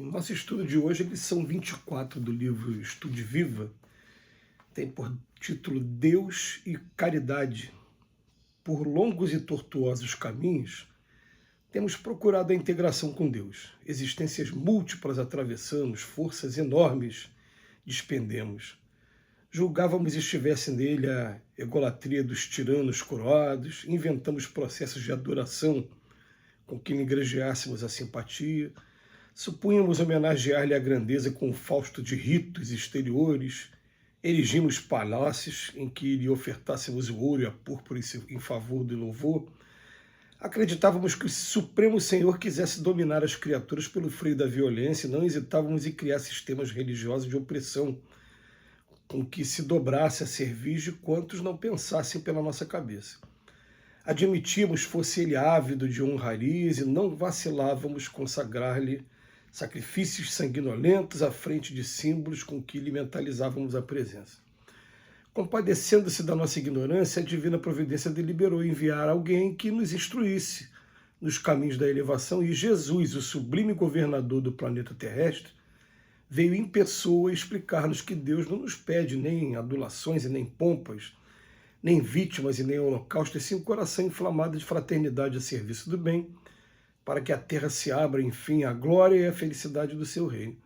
Em nosso estudo de hoje, a lição 24 do livro Estude Viva tem por título Deus e Caridade. Por longos e tortuosos caminhos, temos procurado a integração com Deus. Existências múltiplas atravessamos, forças enormes despendemos. Julgávamos estivesse nele a egolatria dos tiranos coroados, inventamos processos de adoração com que negregiássemos a simpatia, supunhamos homenagear-lhe a grandeza com o fausto de ritos exteriores, erigimos palácios em que lhe ofertássemos o ouro e a púrpura em favor do louvor, acreditávamos que o Supremo Senhor quisesse dominar as criaturas pelo freio da violência e não hesitávamos em criar sistemas religiosos de opressão, com que se dobrasse a cerviz de quantos não pensassem pela nossa cabeça. Admitíamos fosse ele ávido de honrarias e não vacilávamos consagrar-lhe sacrifícios sanguinolentos à frente de símbolos com que lhe mentalizávamos a presença. Compadecendo-se da nossa ignorância, a divina providência deliberou enviar alguém que nos instruísse nos caminhos da elevação, e Jesus, o sublime governador do planeta terrestre, veio em pessoa explicar-nos que Deus não nos pede nem adulações e nem pompas, nem vítimas e nem holocausto, e sim um coração inflamado de fraternidade a serviço do bem, para que a terra se abra, enfim, à glória e à felicidade do seu reino.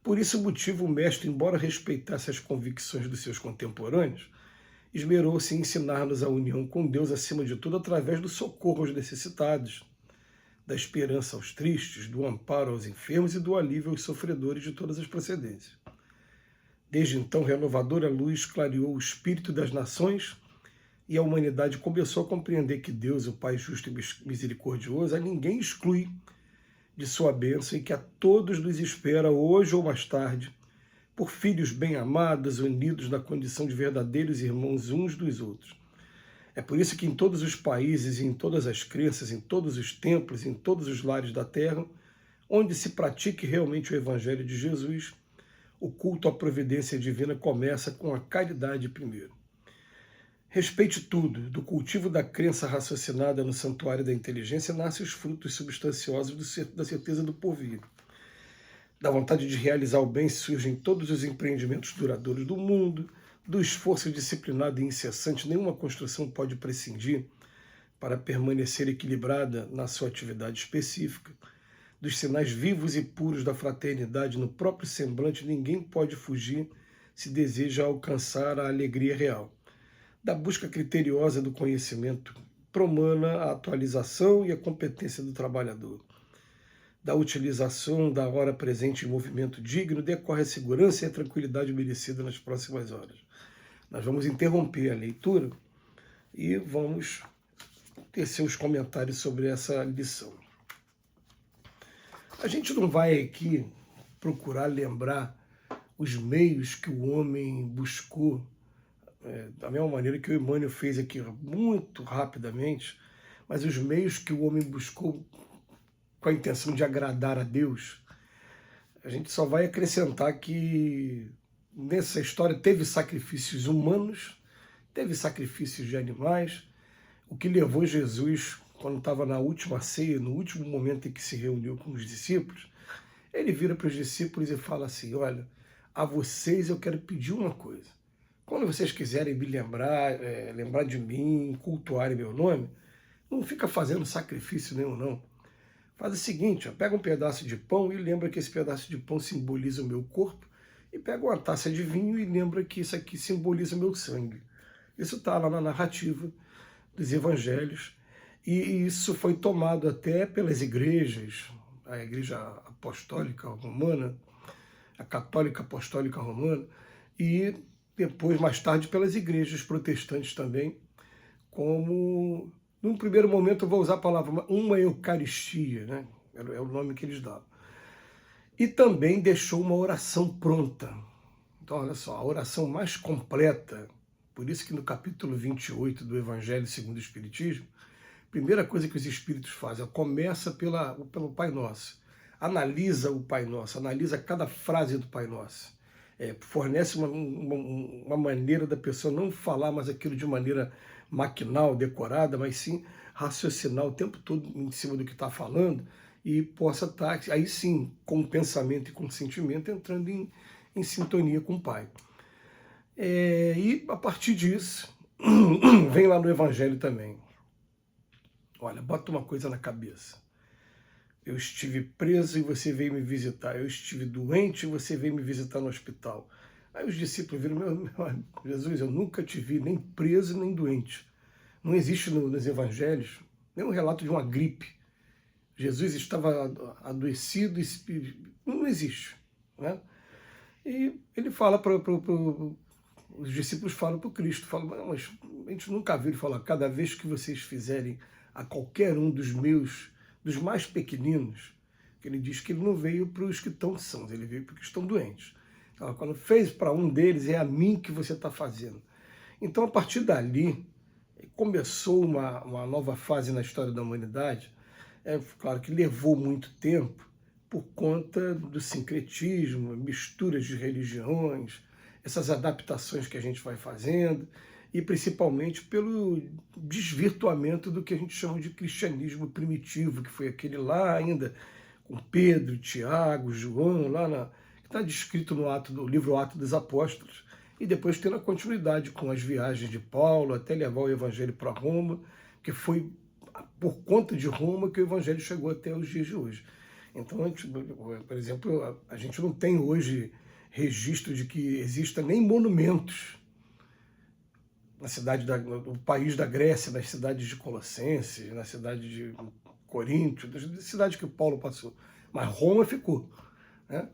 Por esse motivo, o mestre, embora respeitasse as convicções dos seus contemporâneos, esmerou-se em ensinar-nos a união com Deus, acima de tudo, através do socorro aos necessitados, da esperança aos tristes, do amparo aos enfermos e do alívio aos sofredores de todas as procedências. Desde então, renovadora luz clareou o espírito das nações e a humanidade começou a compreender que Deus, o Pai justo e misericordioso, a ninguém exclui de sua bênção e que a todos nos espera, hoje ou mais tarde, por filhos bem-amados, unidos na condição de verdadeiros irmãos uns dos outros. É por isso que em todos os países, em todas as crenças, em todos os templos, em todos os lares da terra, onde se pratique realmente o Evangelho de Jesus, o culto à providência divina começa com a caridade primeiro. Respeite tudo, do cultivo da crença raciocinada no santuário da inteligência nascem os frutos substanciosos da certeza do porvir. Da vontade de realizar o bem surgem todos os empreendimentos duradouros do mundo, do esforço disciplinado e incessante, nenhuma construção pode prescindir para permanecer equilibrada na sua atividade específica. Dos sinais vivos e puros da fraternidade no próprio semblante, ninguém pode fugir se deseja alcançar a alegria real. Da busca criteriosa do conhecimento promana a atualização e a competência do trabalhador. Da utilização da hora presente em movimento digno decorre a segurança e a tranquilidade merecida nas próximas horas. Nós vamos interromper a leitura e vamos tecer os comentários sobre essa lição. A gente não vai aqui procurar lembrar os meios que o homem buscou, da mesma maneira que o Emmanuel fez aqui muito rapidamente, mas os meios que o homem buscou com a intenção de agradar a Deus. A gente só vai acrescentar que nessa história teve sacrifícios humanos, teve sacrifícios de animais, o que levou Jesus, quando estava na última ceia, no último momento em que se reuniu com os discípulos, ele vira para os discípulos e fala assim: olha, a vocês eu quero pedir uma coisa. Quando vocês quiserem me lembrar de mim, cultuarem meu nome, não fica fazendo sacrifício nenhum, não. Faz o seguinte, pega um pedaço de pão e lembra que esse pedaço de pão simboliza o meu corpo, e pega uma taça de vinho e lembra que isso aqui simboliza o meu sangue. Isso está lá na narrativa dos evangelhos, e isso foi tomado até pelas igrejas, a Igreja Apostólica Romana, a Católica Apostólica Romana, e depois, mais tarde, pelas igrejas protestantes também, como, num primeiro momento, eu vou usar a palavra, uma Eucaristia, né? É o nome que eles davam. E também deixou uma oração pronta. Então, olha só, a oração mais completa, por isso que no capítulo 28 do Evangelho segundo o Espiritismo, a primeira coisa que os Espíritos fazem, começa pelo Pai Nosso, analisa o Pai Nosso, analisa cada frase do Pai Nosso. Fornece uma maneira da pessoa não falar mais aquilo de maneira maquinal, decorada, mas sim raciocinar o tempo todo em cima do que está falando e possa estar, aí sim, com pensamento e com sentimento, entrando em sintonia com o Pai. E a partir disso, vem lá no Evangelho também. Olha, bota uma coisa na cabeça. Eu estive preso e você veio me visitar. Eu estive doente e você veio me visitar no hospital. Aí os discípulos viram, Jesus, eu nunca te vi nem preso nem doente. Não existe nos evangelhos nenhum relato de uma gripe. Jesus estava adoecido, não existe. Né? E ele fala os discípulos falam para o Cristo, falam, mas a gente nunca viu ele falar, cada vez que vocês fizerem a qualquer um dos mais pequeninos, que ele diz que ele não veio para os que estão sãos, ele veio para os que estão doentes. Então, quando fez para um deles, é a mim que você está fazendo. Então, a partir dali, começou uma nova fase na história da humanidade. Claro que levou muito tempo por conta do sincretismo, misturas de religiões, essas adaptações que a gente vai fazendo, e principalmente pelo desvirtuamento do que a gente chama de cristianismo primitivo, que foi aquele lá ainda com Pedro, Tiago, João, que está descrito no livro Atos dos Apóstolos, e depois tendo a continuidade com as viagens de Paulo até levar o evangelho para Roma, que foi por conta de Roma que o evangelho chegou até os dias de hoje. Então, por exemplo, a gente não tem hoje registro de que exista nem monumentos no país da Grécia, nas cidades de Colossenses, na cidade de Corinto, das cidades que Paulo passou. Mas Roma ficou. Né?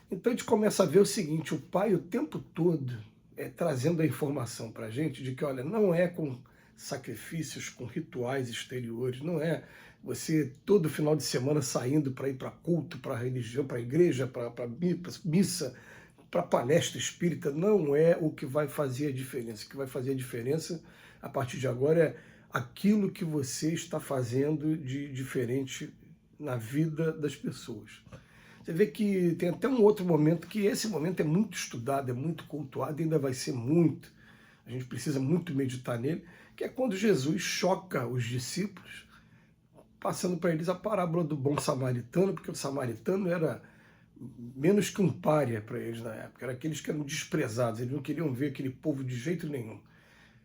Então a gente começa a ver o seguinte, o Pai o tempo todo trazendo a informação para a gente de que, olha, não é com sacrifícios, com rituais exteriores, não é você todo final de semana saindo para ir para culto, para religião, para igreja, para missa, para palestra espírita, não é o que vai fazer a diferença. O que vai fazer a diferença, a partir de agora, é aquilo que você está fazendo de diferente na vida das pessoas. Você vê que tem até um outro momento, que esse momento é muito estudado, é muito cultuado, ainda vai ser muito. A gente precisa muito meditar nele, que é quando Jesus choca os discípulos, passando para eles a parábola do bom samaritano, porque o samaritano era menos que um pária para eles na época, era aqueles que eram desprezados, eles não queriam ver aquele povo de jeito nenhum.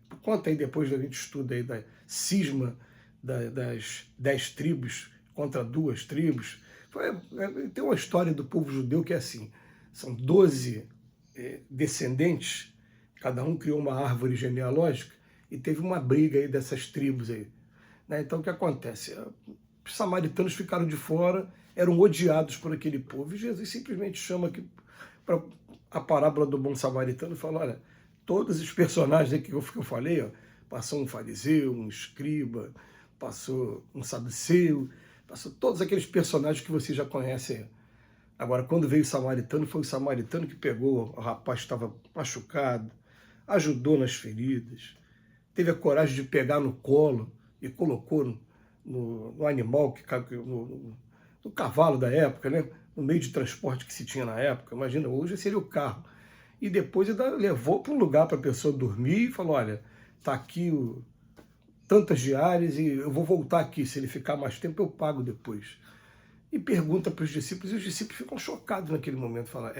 Por conta aí, depois a gente estuda aí da cisma das 10 tribos contra 2 tribos, tem uma história do povo judeu que é assim, são 12 descendentes, cada um criou uma árvore genealógica e teve uma briga aí dessas tribos aí. Né? Então o que acontece? Os samaritanos ficaram de fora, eram odiados por aquele povo, e Jesus simplesmente chama aqui para a parábola do bom samaritano e fala, olha, todos os personagens aqui que eu falei, ó, passou um fariseu, um escriba, passou um saduceu, passou todos aqueles personagens que você já conhece. Agora, quando veio o samaritano, foi o samaritano que pegou o rapaz que estava machucado, ajudou nas feridas, teve a coragem de pegar no colo e colocou no animal, no cavalo da época, né? No meio de transporte que se tinha na época. Imagina, hoje seria o carro. E depois ele levou para um lugar para a pessoa dormir e falou, olha, está aqui tantas diárias e eu vou voltar aqui, se ele ficar mais tempo eu pago depois. E pergunta para os discípulos, e os discípulos ficam chocados naquele momento, falam,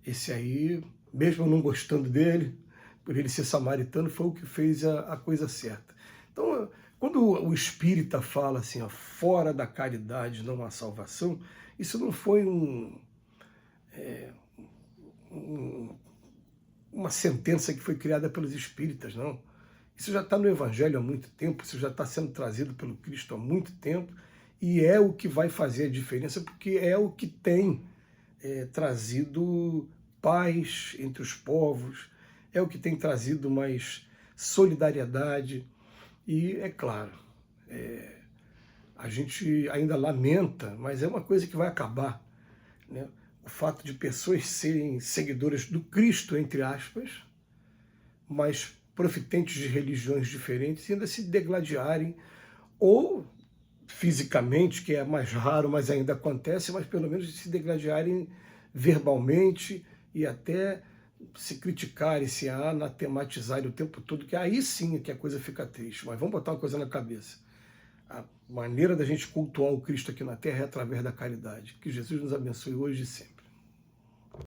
esse aí, mesmo eu não gostando dele, por ele ser samaritano, foi o que fez a coisa certa. Então, quando o espírita fala assim, ó, fora da caridade não há salvação, isso não foi uma sentença que foi criada pelos espíritas, não. Isso já está no Evangelho há muito tempo, isso já está sendo trazido pelo Cristo há muito tempo, e é o que vai fazer a diferença, porque é o que tem trazido paz entre os povos, é o que tem trazido mais solidariedade, e é claro, a gente ainda lamenta, mas é uma coisa que vai acabar, né? O fato de pessoas serem seguidoras do Cristo, entre aspas, mas profitentes de religiões diferentes, e ainda se degladiarem, ou fisicamente, que é mais raro, mas ainda acontece, mas pelo menos se degladiarem verbalmente e até se criticarem, se anatematizarem o tempo todo, que aí sim é que a coisa fica triste. Mas vamos botar uma coisa na cabeça. maneira da gente cultuar o Cristo aqui na Terra é através da caridade. Que Jesus nos abençoe hoje e sempre.